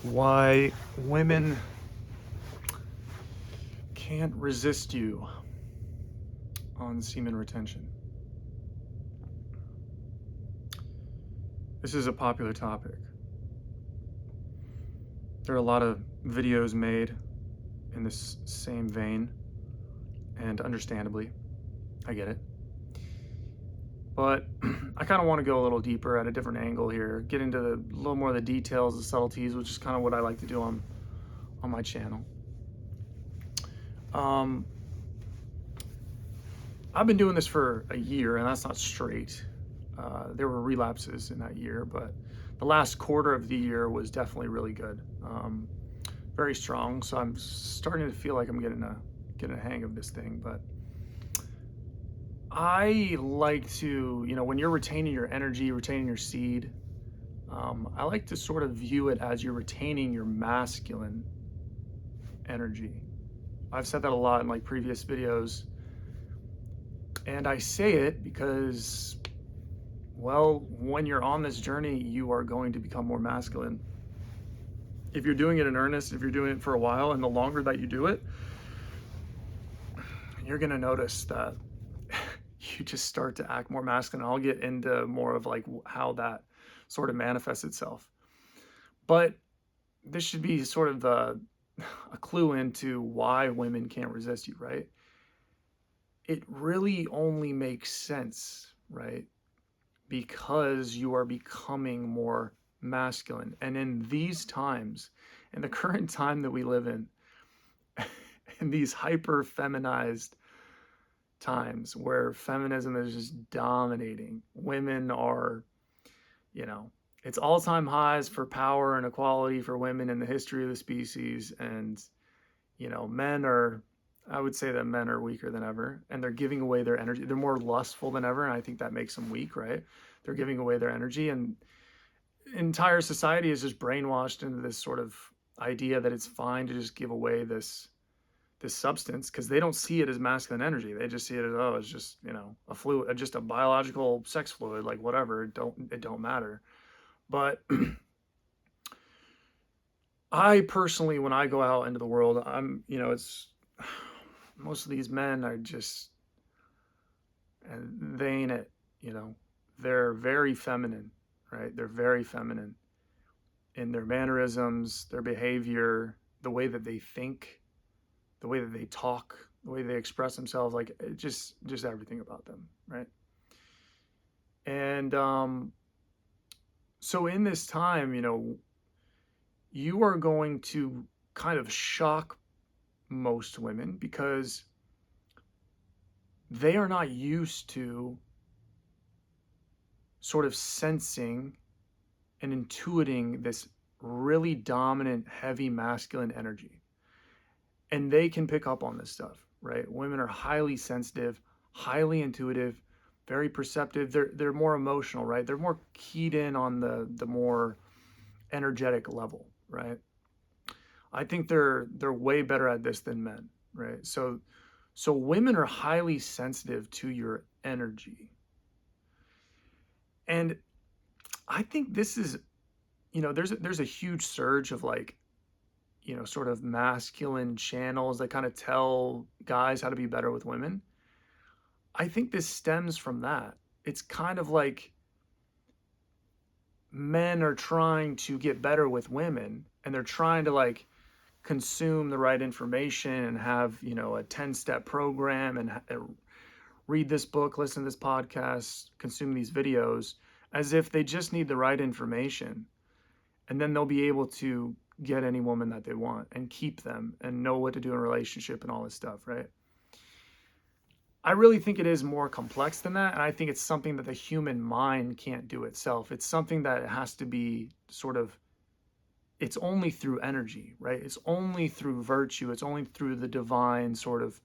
Why women can't resist you on semen retention. This is a popular topic. There are a lot of videos made in this same vein, and understandably, I get it. But I kind of want to go a little deeper at a different angle here, get into a little more of the details, the subtleties, which is kind of what I like to do on my channel. I've been doing this for a year, and that's not straight. There were relapses in that year, but the last quarter of the year was definitely really good, very strong. So I'm starting to feel like I'm getting a hang of this thing. But I like to, when you're retaining your energy, retaining your seed, I like to sort of view it as you're retaining your masculine energy. I've said that a lot in like previous videos. And I say it because, well, when you're on this journey, you are going to become more masculine. If you're doing it in earnest, if you're doing it for a while, and the longer that you do it, you're going to notice that you just start to act more masculine. I'll get into more of like how that sort of manifests itself. But this should be sort of a clue into why women can't resist you, right? It really only makes sense, right? Because you are becoming more masculine. And in these times, in the current time that we live in these hyper feminized times where feminism is just dominating, women are, it's all-time highs for power and equality for women in the history of the species. And, men are, I would say that men are weaker than ever, and they're giving away their energy. They're more lustful than ever, and I think that makes them weak, right? They're giving away their energy, and entire society is just brainwashed into this sort of idea that it's fine to just give away this substance because they don't see it as masculine energy. They just see it as, oh, it's just, a fluid, just a biological sex fluid, like whatever. It don't matter. But I personally, when I go out into the world, it's most of these men are just, and they ain't it, they're very feminine, right? They're very feminine in their mannerisms, their behavior, the way that they think, the way that they talk, the way they express themselves, like just everything about them, right? And so in this time, you are going to kind of shock most women because they are not used to sort of sensing and intuiting this really dominant, heavy masculine energy. And they can pick up on this stuff, right? Women are highly sensitive, highly intuitive, very perceptive. They're more emotional, right? They're more keyed in on the more energetic level, right? I think they're way better at this than men, right? So women are highly sensitive to your energy. And I think this is, there's a huge surge of like, sort of masculine channels that kind of tell guys how to be better with women. I think this stems from that. It's kind of like men are trying to get better with women, and they're trying to like consume the right information and have, a 10-step program and read this book, listen to this podcast, consume these videos as if they just need the right information. And then they'll be able to get any woman that they want and keep them and know what to do in a relationship and all this stuff, right? I really think it is more complex than that. And I think it's something that the human mind can't do itself. It's something that has to be sort of, it's only through energy, right? It's only through virtue. It's only through the divine sort of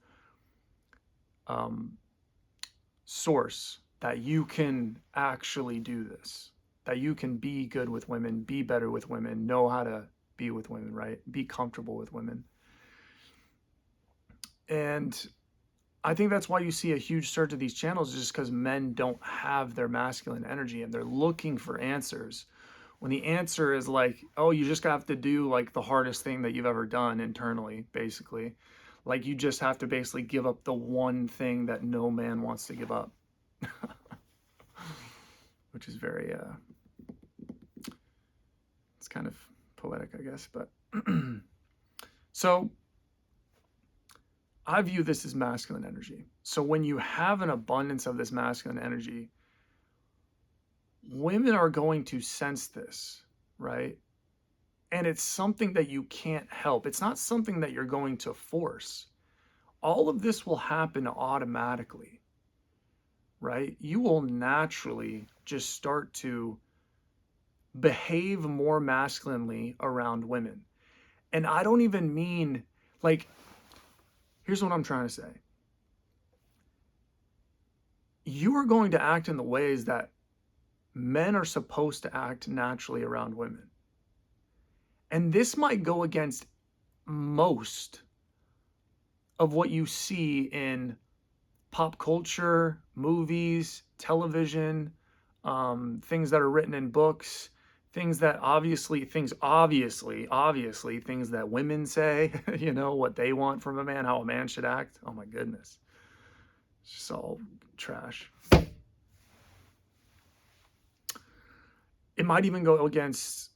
source that you can actually do this, that you can be good with women, be better with women, know how to be with women, right? Be comfortable with women. And I think that's why you see a huge surge of these channels, just because men don't have their masculine energy and they're looking for answers When the answer is like, oh, you just have to do like the hardest thing that you've ever done internally, basically. Like you just have to basically give up the one thing that no man wants to give up, which is very, it's kind of poetic, I guess. But so I view this as masculine energy. So when you have an abundance of this masculine energy, women are going to sense this, right? And it's something that you can't help. It's not something that you're going to force. All of this will happen automatically, right? You will naturally just start to behave more masculinely around women. And I don't even mean like, here's what I'm trying to say. You are going to act in the ways that men are supposed to act naturally around women. And this might go against most of what you see in pop culture, movies, television, things that are written in books, things that obviously, things that women say, you know, what they want from a man, how a man should act. Oh my goodness. It's just all trash. It might even go against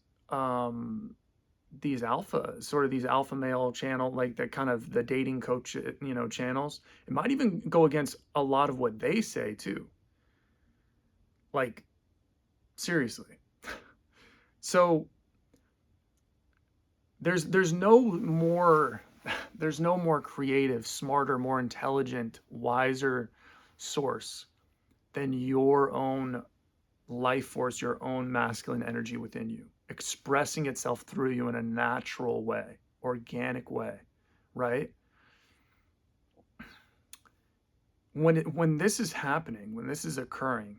these alpha male channel, like the kind of the dating coach, you know, channels. It might even go against a lot of what they say too. Like, seriously. So there's no more creative, smarter, more intelligent, wiser source than your own life force, your own masculine energy within you, expressing itself through you in a natural way, organic way, right? When this is happening, when this is occurring,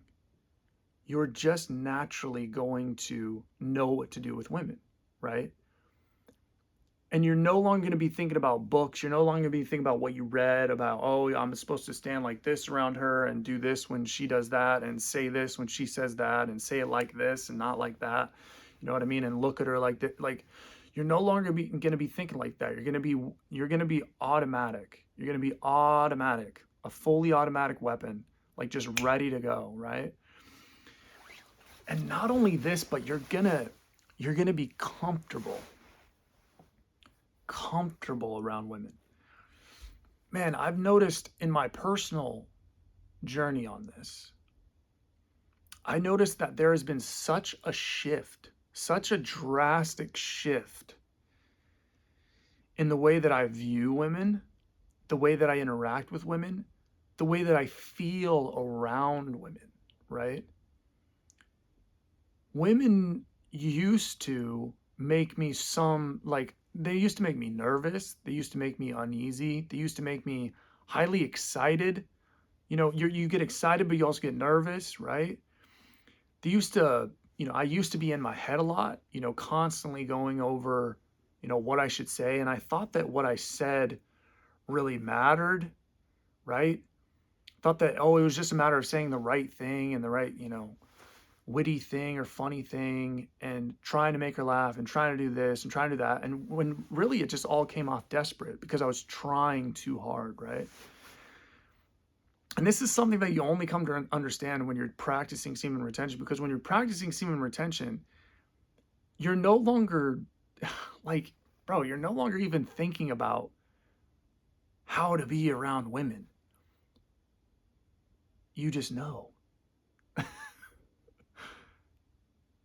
you're just naturally going to know what to do with women, right? And you're no longer going to be thinking about books. You're no longer going to be thinking about what you read about, oh, I'm supposed to stand like this around her and do this when she does that and say this when she says that and say it like this and not like that. You know what I mean? And look at her like that. Like, you're no longer going to be thinking like that. You're going to be automatic. You're going to be automatic, a fully automatic weapon, like just ready to go, right? And not only this, but you're going to be comfortable around women. Man, I've noticed in my personal journey on this, I noticed that there has been such a shift, such a drastic shift in the way that I view women, the way that I interact with women, the way that I feel around women, right? Women used to make me they used to make me nervous. They used to make me uneasy. They used to make me highly excited. You know, you get excited, but you also get nervous, right? They used to, you know, I used to be in my head a lot, you know, constantly going over, you know, what I should say. And I thought that what I said really mattered, right? Thought that, oh, it was just a matter of saying the right thing and the right, you know, witty thing or funny thing and trying to make her laugh and trying to do this and trying to do that. And when really it just all came off desperate because I was trying too hard, right? And this is something that you only come to understand when you're practicing semen retention, because when you're practicing semen retention, you're no longer like, bro, you're no longer even thinking about how to be around women. You just know.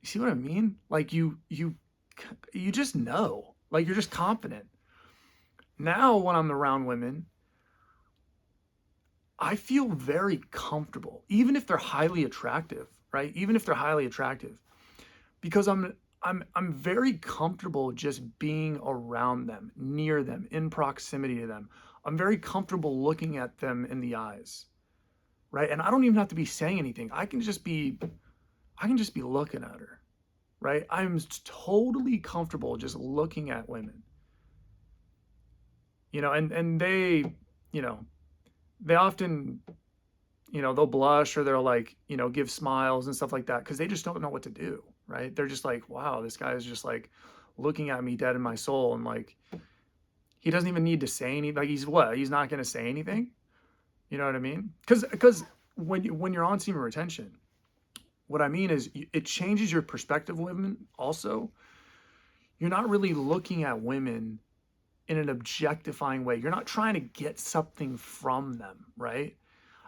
You see what I mean? Like you just know. Like you're just confident. Now when I'm around women, I feel very comfortable, even if they're highly attractive, right? Even if they're highly attractive, because I'm very comfortable just being around them, near them, in proximity to them. I'm very comfortable looking at them in the eyes, right? And I don't even have to be saying anything. I can just be looking at her, right? I'm totally comfortable just looking at women. You know, and they, you know, they often, you know, they'll blush or they'll like, you know, give smiles and stuff like that because they just don't know what to do. right? They're just like, wow, this guy is just like looking at me dead in my soul, and like he doesn't even need to say anything. Like he's not going to say anything. You know what I mean? Because when you're on semen retention, what I mean is it changes your perspective of women. Also, you're not really looking at women in an objectifying way. You're not trying to get something from them, right?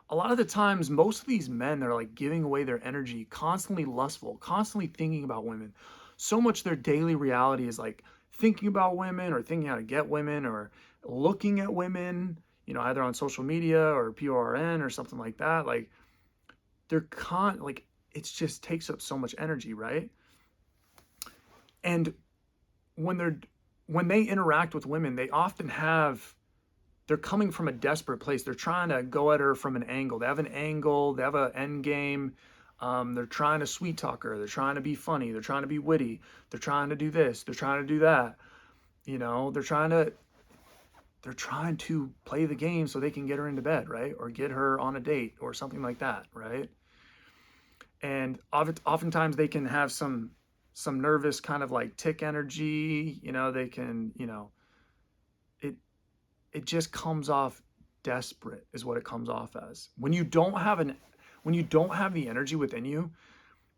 A lot of the times, most of these men, they're like giving away their energy, constantly lustful, constantly thinking about women. So much their daily reality is like thinking about women or thinking how to get women or looking at women, either on social media or PRN or something like that. Like like it just takes up so much energy, right? And when they interact with women, they often they're coming from a desperate place. They're trying to go at her from an angle. They have an angle. They have an end game. They're trying to sweet talk her. They're trying to be funny. They're trying to be witty. They're trying to do this. They're trying to do that. They're trying to play the game so they can get her into bed, right? Or get her on a date or something like that, right? And oftentimes they can have some nervous kind of like tick energy. They can, it it just comes off desperate is what it comes off as. When you don't have the energy within you,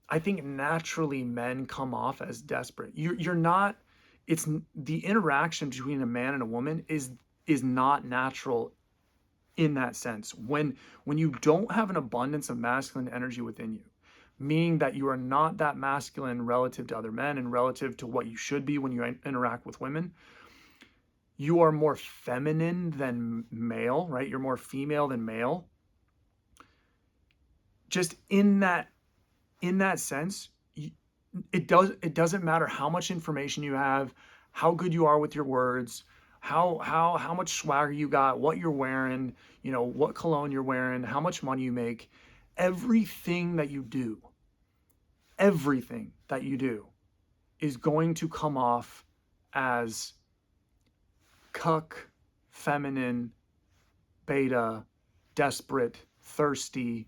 I think naturally men come off as desperate. You're not it's the interaction between a man and a woman is not natural in that sense. When you don't have an abundance of masculine energy within you, meaning that you are not that masculine relative to other men and relative to what you should be when you interact with women, you are more feminine than male, right? You're more female than male. Just in that sense, it doesn't matter how much information you have, how good you are with your words, how much swagger you got, what you're wearing, what cologne you're wearing, how much money you make. Everything that you do, everything that you do is going to come off as cuck, feminine, beta, desperate, thirsty,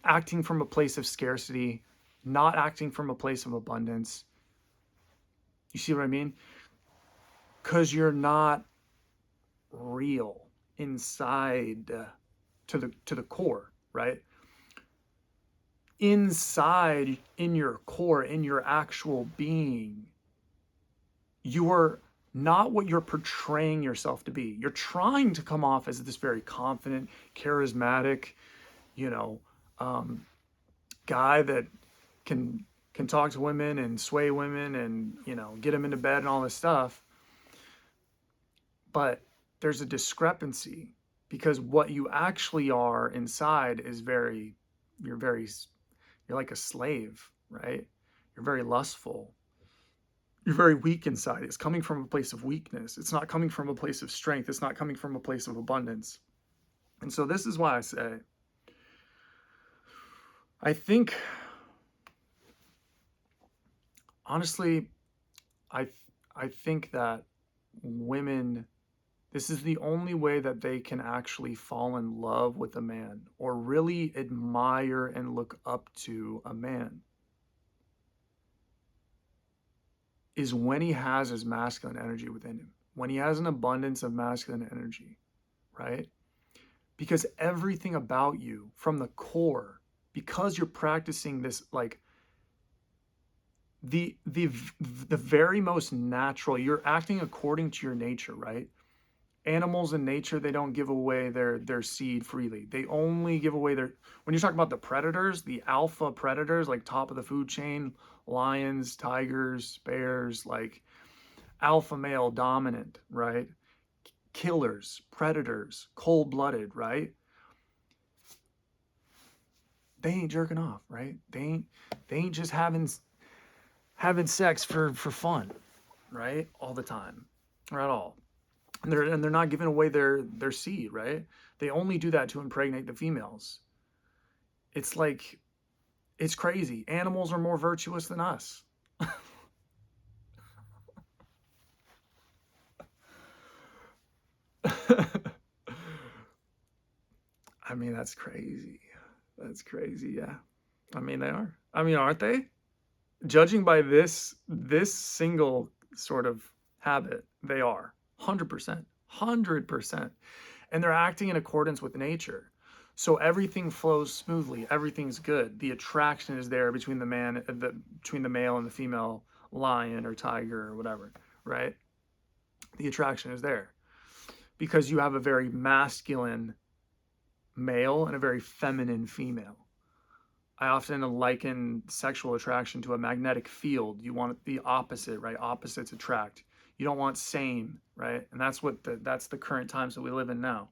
acting from a place of scarcity, not acting from a place of abundance. You see what I mean? Because you're not real inside to the core, right? Inside, in your core, in your actual being, you are not what you're portraying yourself to be. You're trying to come off as this very confident, charismatic, you know, um, guy that can talk to women and sway women and get them into bed and all this stuff. But there's a discrepancy because what you actually are inside is you're very you're like a slave, right? You're very lustful. You're very weak inside. It's coming from a place of weakness. It's not coming from a place of strength. It's not coming from a place of abundance. And so this is why I say, I think, honestly, I I think that women, this is the only way that they can actually fall in love with a man or really admire and look up to a man is when he has his masculine energy within him, when he has an abundance of masculine energy, right? Because everything about you from the core, because you're practicing this, like the very most natural, you're acting according to your nature, right? Animals in nature, they don't give away their seed freely. They only give away when you talk about the predators, the alpha predators, like top of the food chain, lions, tigers, bears, like alpha male dominant, right? Killers, predators, cold-blooded, right? They ain't jerking off, right? They ain't just having sex for fun, right? All the time, or at all. And they're not giving away their seed, right? They only do that to impregnate the females. It's like, it's crazy. Animals are more virtuous than us. I mean, that's crazy. That's crazy, yeah. I mean, they are. I mean, aren't they? Judging by this single sort of habit, they are 100%, 100%. And they're acting in accordance with nature. So everything flows smoothly, everything's good. The attraction is there between between the male and the female lion or tiger or whatever, right? The attraction is there because you have a very masculine male and a very feminine female. I often liken sexual attraction to a magnetic field. You want the opposite, right? Opposites attract. You don't want same, right? And that's the current times that we live in now.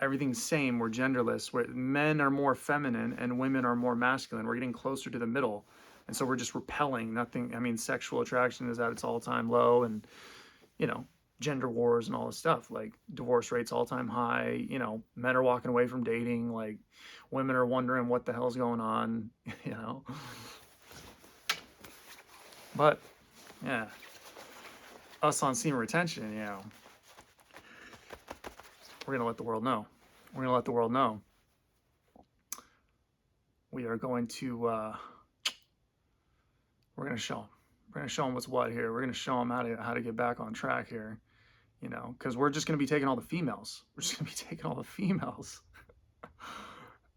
Everything's same. We're genderless. Where men are more feminine and women are more masculine. We're getting closer to the middle, and so we're just repelling. Nothing. I mean, sexual attraction is at its all-time low, and you know, gender wars and all this stuff. Like divorce rates all-time high. You know, men are walking away from dating. Like women are wondering what the hell's going on. You know, but yeah, us on Semen Retention, you know, we're gonna let the world know. We're gonna let the world know. We are going to. We're gonna show them. We're gonna show them what's what here. We're gonna show them how to get back on track here. You know, because we're just gonna be taking all the females. We're just gonna be taking all the females.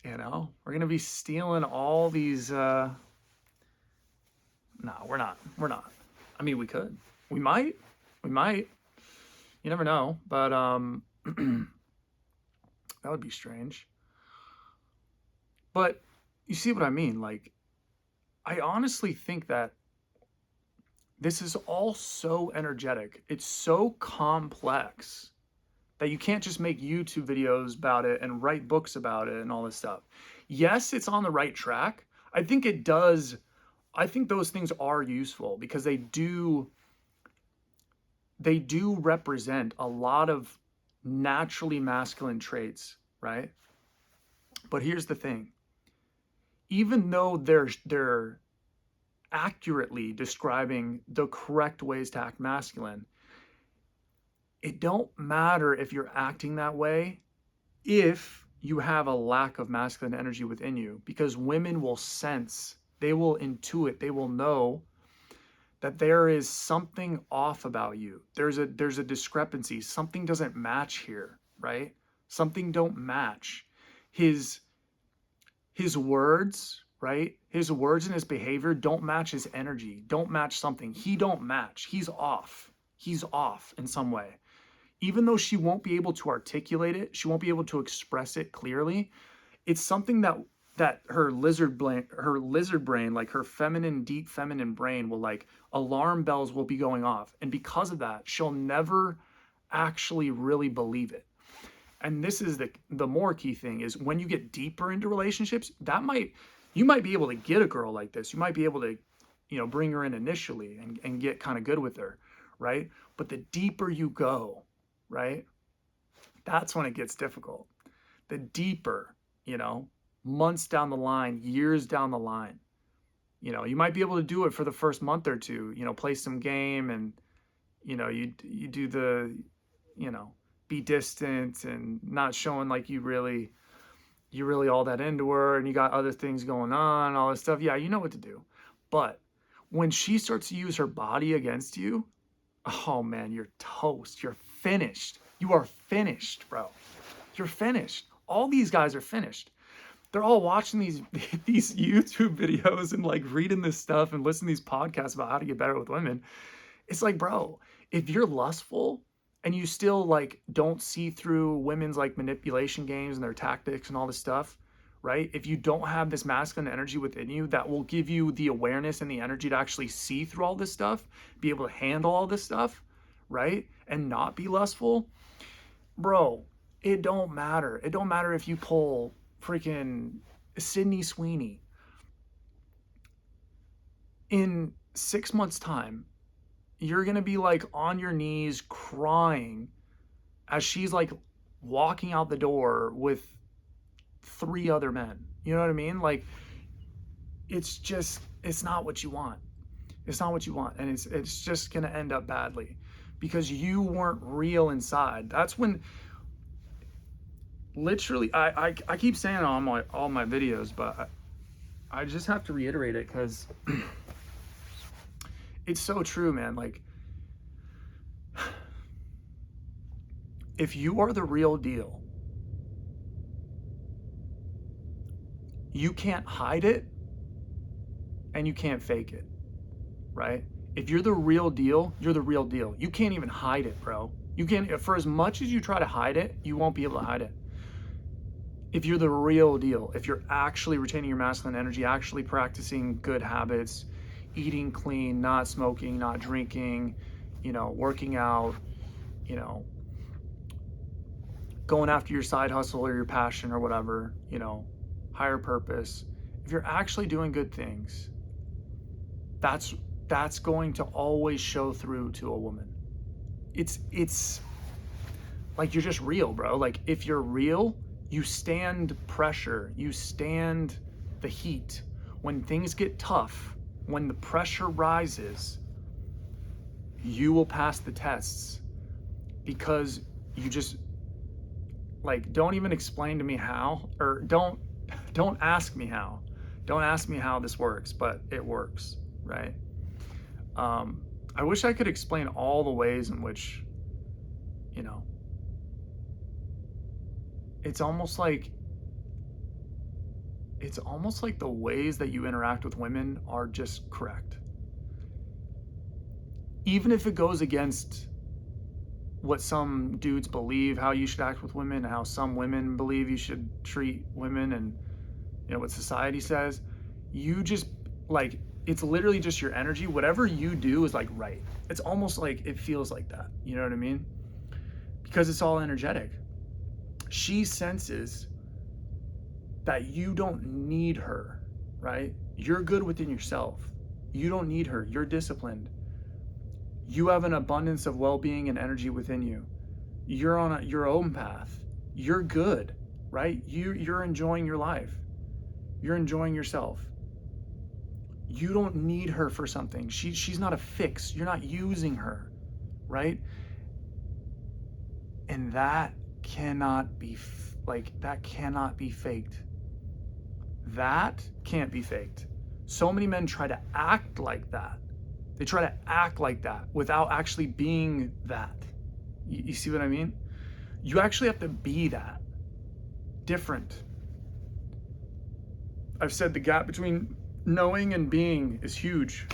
You know, we're gonna be stealing all these. No, we're not. We're not. I mean, we could. We might. We might. You never know. But that would be strange. But you see what I mean? Like, I honestly think that this is all so energetic. It's so complex that you can't just make YouTube videos about it and write books about it and all this stuff. Yes, it's on the right track. I think it does. I think those things are useful because they do represent a lot of naturally masculine traits, right? But here's the thing. Even though they're accurately describing the correct ways to act masculine, it don't matter if you're acting that way if you have a lack of masculine energy within you, because women will sense, they will intuit, they will know that there is something off about you. There's a discrepancy. Something doesn't match here, right? Something don't match. His words, right? His words and his behavior don't match his energy, don't match something. He don't match. He's off. He's off in some way. Even though she won't be able to articulate it, she won't be able to express it clearly. It's something that her lizard brain, like her feminine, deep feminine brain will like alarm bells will be going off. And because of that, she'll never actually really believe it. And this is the more key thing is when you get deeper into relationships, you might be able to get a girl like this. You might be able to, bring her in initially and get kind of good with her, right? But the deeper you go, right? That's when it gets difficult. The deeper, months down the line, years down the line, you might be able to do it for the first month or two, play some game and, you do the, be distant and not showing like you really all that into her and you got other things going on, all this stuff. Yeah, you know what to do. But when she starts to use her body against you, oh man, you're toast. You're finished. You are finished, bro. You're finished. All these guys are finished. They're all watching these YouTube videos and like reading this stuff and listening to these podcasts about how to get better with women. It's like, bro, if you're lustful and you still like don't see through women's like manipulation games and their tactics and all this stuff, right? If you don't have this masculine energy within you that will give you the awareness and the energy to actually see through all this stuff, be able to handle all this stuff, right? And not be lustful, bro, it don't matter. It don't matter if you pull freaking Sydney Sweeney. In 6 months' time, you're going to be like on your knees crying as she's like walking out the door with 3 other men. You know what I mean? Like, it's not what you want. It's not what you want. And it's just going to end up badly because you weren't real inside. That's when literally, I keep saying it on all my videos, but I just have to reiterate it because it's so true, man. Like, if you are the real deal, you can't hide it and you can't fake it, right? If you're the real deal, you're the real deal. You can't even hide it, bro. You can't, for as much as you try to hide it, you won't be able to hide it. If you're the real deal, if you're actually retaining your masculine energy, actually practicing good habits, eating clean, not smoking, not drinking, working out, you know, going after your side hustle or your passion or whatever, higher purpose. If you're actually doing good things, that's going to always show through to a woman. It's like you're just real, bro. Like if you're real, you stand pressure, you stand the heat. When things get tough, when the pressure rises, you will pass the tests because you just like don't even explain to me how, or don't ask me how. Don't ask me how this works, but it works, right? I wish I could explain all the ways in which, it's almost like the ways that you interact with women are just correct. Even if it goes against what some dudes believe how you should act with women, how some women believe you should treat women, and what society says, you just like, it's literally just your energy. Whatever you do is like right. It's almost like it feels like that. You know what I mean? Because it's all energetic. She senses that you don't need her, right? You're good within yourself. You don't need her. You're disciplined. You have an abundance of well-being and energy within you. You're on your own path. You're good, right? You're enjoying your life. You're enjoying yourself. You don't need her for something. She's not a fix. You're not using her, right? And that cannot be that cannot be faked. That can't be faked. So many men try to act like that. They try to act like that without actually being that. You see what I mean? You actually have to be that. Different. I've said the gap between knowing and being is huge.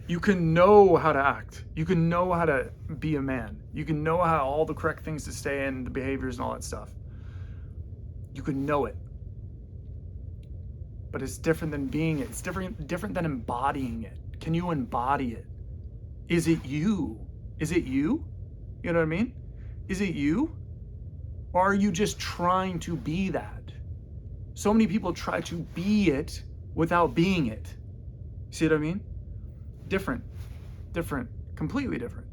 You can know how to act. You can know how to be a man. You can know how all the correct things to say and the behaviors and all that stuff. You can know it. But it's different than being it. It's different than embodying it. Can you embody it? Is it you? Is it you? You know what I mean? Is it you? Or are you just trying to be that? So many people try to be it without being it. See what I mean? Different, completely different.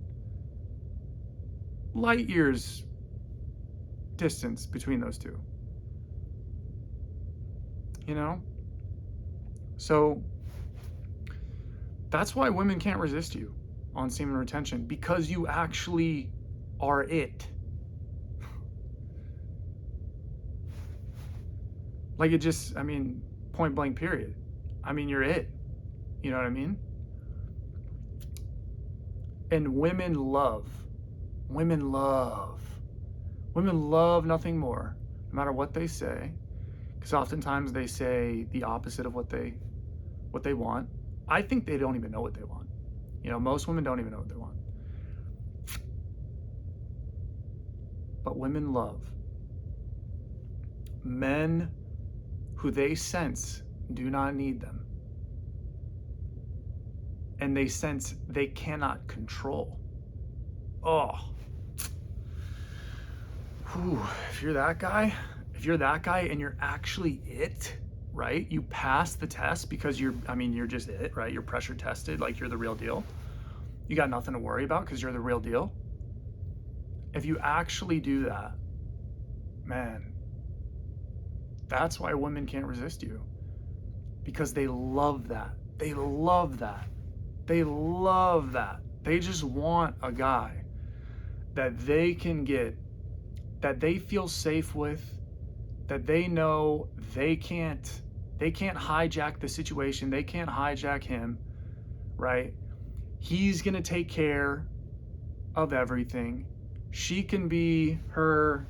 Light years distance between those two. So that's why women can't resist you on semen retention, because you actually are it. Like it just, point blank period. You're it. You know what I mean? And women love nothing more, no matter what they say, because oftentimes they say the opposite of what they want. I think they don't even know what they want. Most women don't even know what they want. But women love men who they sense do not need them, and they sense they cannot control. Oh, whew. If you're that guy and you're actually it, right? You pass the test because you're just it, right? You're pressure tested, like you're the real deal. You got nothing to worry about because you're the real deal. If you actually do that, man, that's why women can't resist you, because they love that. They love that. They love that. They just want a guy that they can get, that they feel safe with, that they know they can't hijack the situation. They can't hijack him, right? He's going to take care of everything. She can be her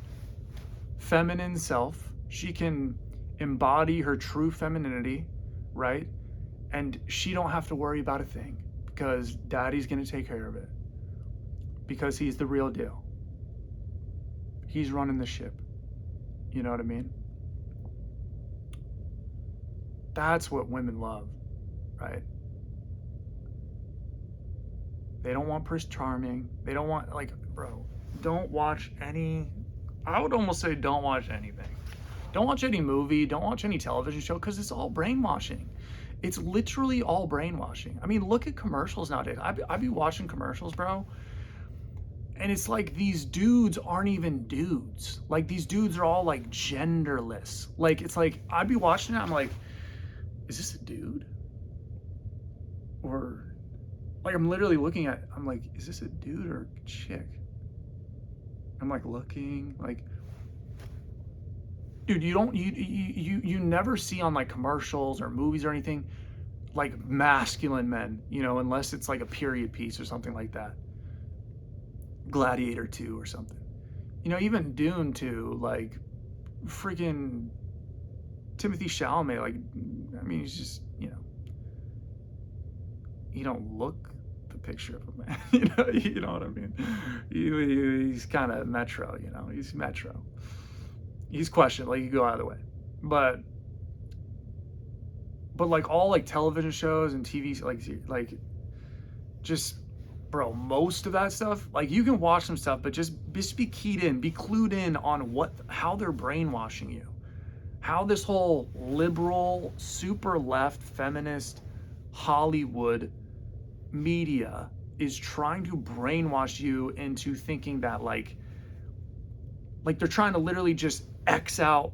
feminine self. She can embody her true femininity, right? And she don't have to worry about a thing because daddy's going to take care of it because he's the real deal. He's running the ship. You know what I mean? That's what women love, right? They don't want Prince Charming. They don't want, like, bro, don't watch any, I would almost say don't watch anything. Don't watch any movie, don't watch any television show, because it's all brainwashing. It's literally all brainwashing. I mean, look at commercials nowadays. I be watching commercials, bro, and it's like these dudes aren't even dudes. Like, these dudes are all, like, genderless. Like, it's like, I'd be watching it, I'm like, is this a dude? Or, like, I'm literally looking at, I'm like, is this a dude or a chick? I'm like looking, like, dude, you never see on like commercials or movies or anything like masculine men, you know, unless it's like a period piece or something like that. Gladiator 2 or something. You know, even Dune 2, like freaking Timothy Chalamet, like, I mean, he's just, you know, you don't look the picture of a man, you know what I mean? He's kind of metro, you know, he's metro. He's questionable, like, you go either way. But like all like television shows and TV, like just, bro, most of that stuff, like you can watch some stuff, but just be keyed in, be clued in on how they're brainwashing you, how this whole liberal, super left, feminist Hollywood media is trying to brainwash you into thinking that like they're trying to literally just X out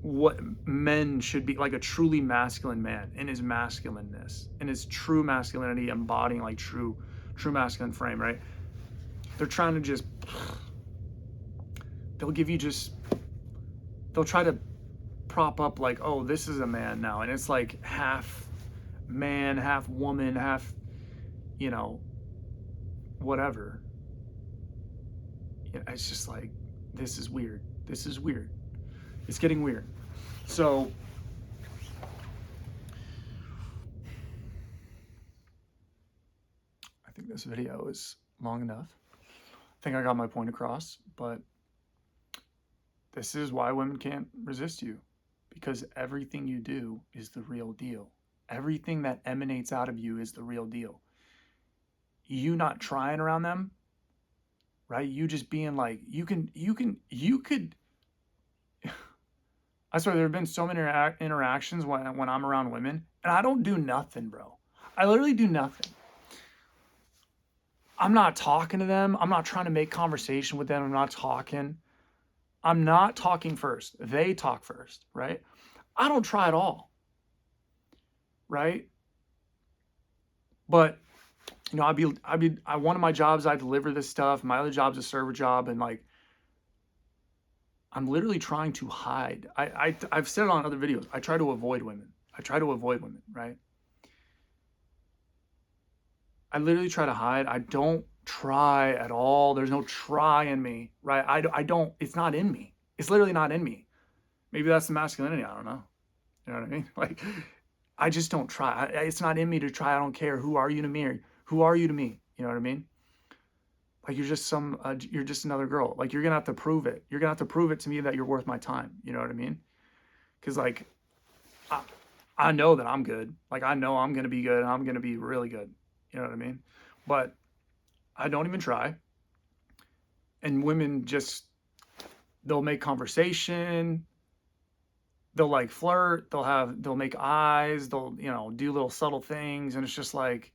what men should be, like a truly masculine man in his masculineness, in his true masculinity, embodying like true masculine frame, right? They're trying to just, they'll give you just, they'll try to prop up like, oh, this is a man now, and it's like half man, half woman, half, you know, whatever. It's just like, this is weird. This is weird. It's getting weird. So I think this video is long enough. I think I got my point across, but this is why women can't resist you, because everything you do is the real deal. Everything that emanates out of you is the real deal. You not trying around them, right? You just being like, you could, I swear there have been so many interactions when I'm around women, and I don't do nothing, bro. I literally do nothing. I'm not talking to them. I'm not trying to make conversation with them. I'm not talking first. They talk first, right? I don't try at all, right? But, you know, one of my jobs, I deliver this stuff. My other job's a server job, and like, I'm literally trying to hide. I've said it on other videos. I try to avoid women. Right? I literally try to hide. I don't try at all. There's no try in me, right? I don't, it's not in me. It's literally not in me. Maybe that's the masculinity. I don't know. You know what I mean? Like, I just don't try. It's not in me to try. I don't care. Who are you to me? Who are you to me? You know what I mean? Like, you're just you're just another girl. Like, you're going to have to prove it. You're going to have to prove it to me that you're worth my time. You know what I mean? Because, like, I know that I'm good. Like, I know I'm going to be good, and I'm going to be really good. You know what I mean? But I don't even try. And women just, they'll make conversation. They'll like flirt. They'll make eyes. They'll, you know, do little subtle things. And it's just like,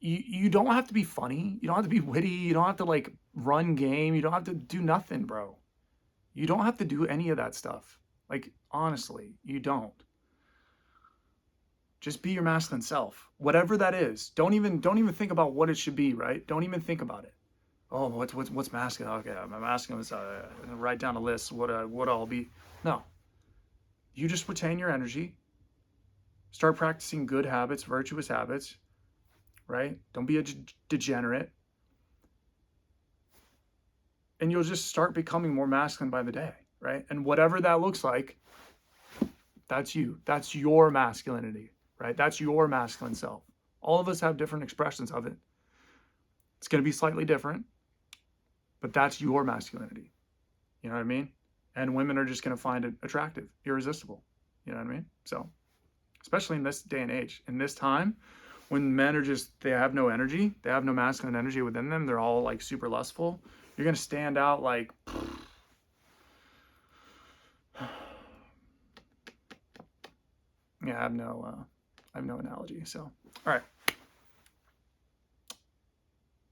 you don't have to be funny. You don't have to be witty. You don't have to like run game. You don't have to do nothing, bro. You don't have to do any of that stuff. Like, honestly, you don't. Just be your masculine self, whatever that is. Don't even think about what it should be, right? Don't even think about it. Oh, what's masculine? Okay, my masculine is write down a list. What I'll be. No, you just retain your energy. Start practicing good habits, virtuous habits, right? Don't be a degenerate. And you'll just start becoming more masculine by the day, right? And whatever that looks like, that's you. That's your masculinity, right? That's your masculine self. All of us have different expressions of it. It's going to be slightly different, but that's your masculinity. You know what I mean? And women are just going to find it attractive, irresistible. You know what I mean? So, especially in this day and age, in this time, when men are just, they have no energy, they have no masculine energy within them, they're all like super lustful, you're going to stand out like, yeah, I have no analogy. So, all right.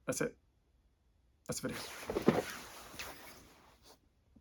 That's it. That's the video.